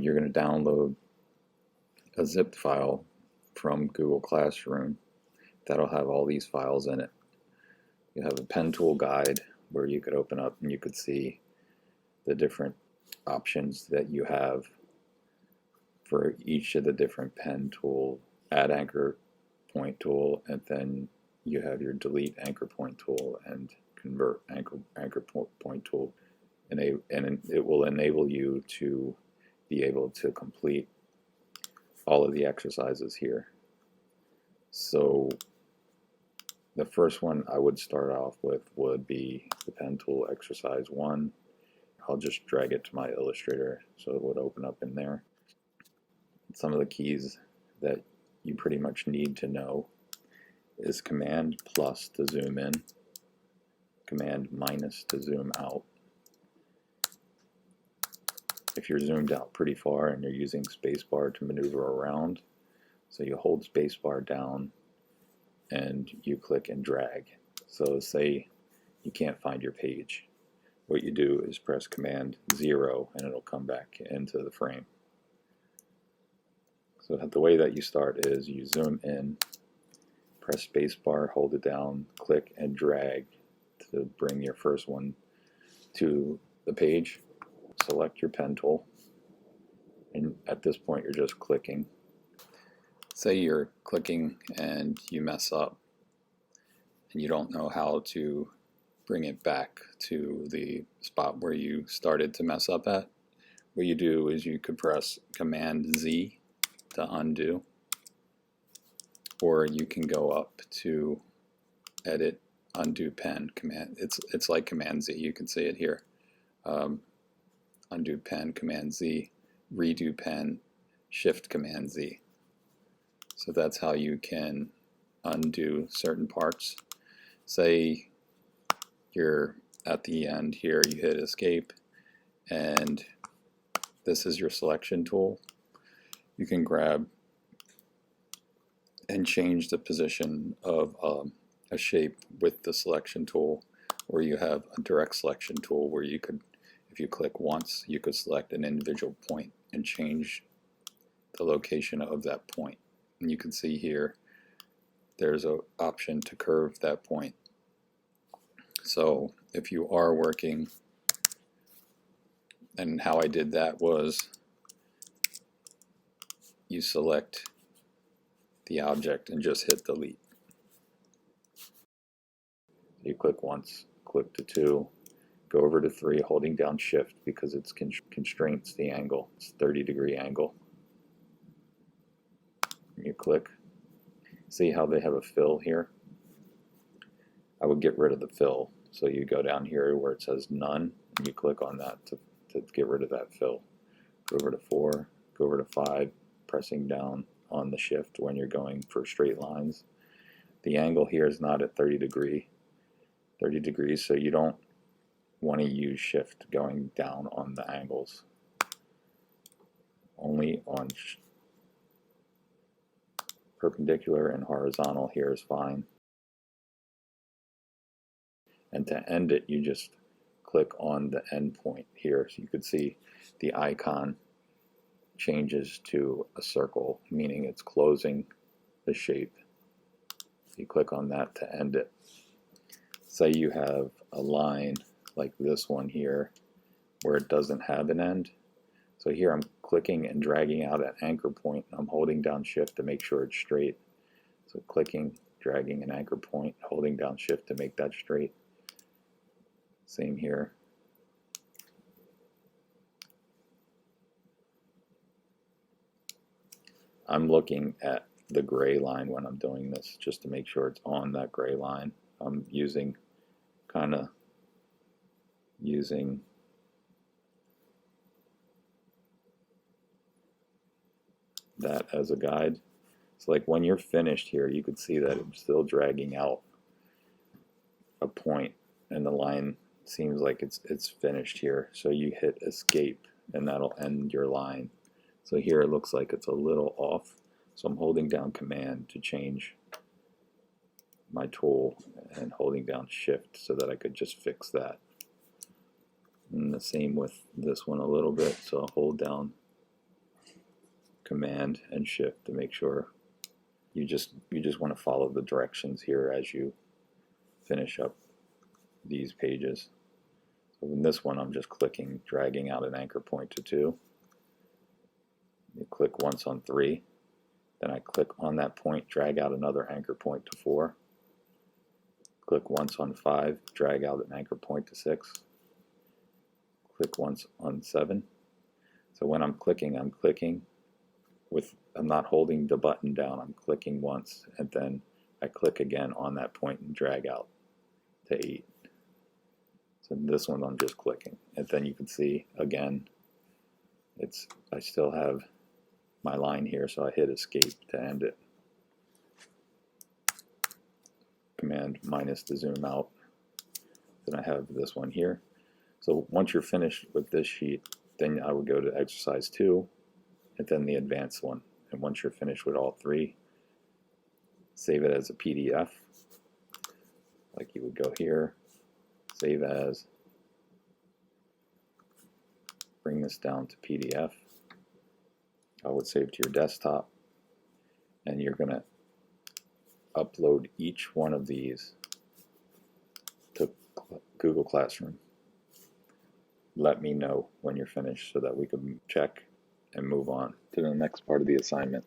You're going to download a zip file from Google Classroom that'll have all these files in it. You have a pen tool guide where you could open up and you could see the different options that you have for each of the different pen tool, add anchor point tool, and then you have your delete anchor point tool and convert anchor point tool, and it will enable you to be able to complete all of the exercises here. So the first one I would start off with would be the pen tool exercise 1. I'll just drag it to my Illustrator so it would open up in there. Some of the keys that you pretty much need to know is Command plus to zoom in, Command minus to zoom out. If you're zoomed out pretty far and you're using spacebar to maneuver around, so you hold spacebar down and you click and drag. So say you can't find your page. What you do is press Command 0 and it'll come back into the frame. So the way that you start is you zoom in, press spacebar, hold it down, click and drag to bring your first one to the page. Select your pen tool, and at this point you're just clicking. Say you're clicking and you mess up and you don't know how to bring it back to the spot where you started to mess up at. What you do is you could press Command Z to undo, or you can go up to Edit, Undo Pen, Command. It's like Command Z. You can see it here. Undo Pen, Command Z, Redo Pen, Shift Command Z. So that's how you can undo certain parts. Say you're at the end here, you hit Escape, and this is your selection tool. You can grab and change the position of a shape with the selection tool, or you have a direct selection tool where you could, if you click once, you could select an individual point and change the location of that point. And you can see here there's an option to curve that point. So if you are working, and how I did that was you select the object and just hit delete. You click once, click to 2, go over to 3, holding down Shift because it constrains the angle. It's 30-degree angle. And you click. See how they have a fill here? I would get rid of the fill. So you go down here where it says none, and you click on that to get rid of that fill. Go over to 4, go over to 5, pressing down on the Shift when you're going for straight lines. The angle here is not at 30 degrees, so you don't want to use Shift going down on the angles. Only on perpendicular and horizontal here is fine. And to end it, you just click on the end point here. So you could see the icon changes to a circle, meaning it's closing the shape. You click on that to end it. Say you have a line like this one here where it doesn't have an end. So here I'm clicking and dragging out an anchor point. I'm holding down Shift to make sure it's straight. So clicking, dragging an anchor point, holding down Shift to make that straight. Same here. I'm looking at the gray line when I'm doing this just to make sure it's on that gray line. I'm using that as a guide. So like when you're finished here, you could see that it's still dragging out a point and the line seems like it's finished here. So you hit Escape and that'll end your line. So here it looks like it's a little off. So I'm holding down Command to change my tool and holding down Shift so that I could just fix that. And the same with this one a little bit. So I'll hold down Command and Shift to make sure you just want to follow the directions here as you finish up these pages. So in this one, I'm just clicking, dragging out an anchor point to 2. You click once on 3, then I click on that point, drag out another anchor point to 4. Click once on 5, drag out an anchor point to 6. Click once on 7. So when I'm clicking with, I'm not holding the button down, I'm clicking once, and then I click again on that point and drag out to 8. So this one I'm just clicking, and then you can see again, I still have my line here, so I hit escape to end it. Command minus to zoom out. Then I have this one here. So once you're finished with this sheet, then I would go to exercise 2 and then the advanced one. And once you're finished with all 3, save it as a PDF. Like you would go here, save as, bring this down to PDF. I would save to your desktop, and you're going to upload each one of these to Google Classroom. Let me know when you're finished so that we can check and move on to the next part of the assignment.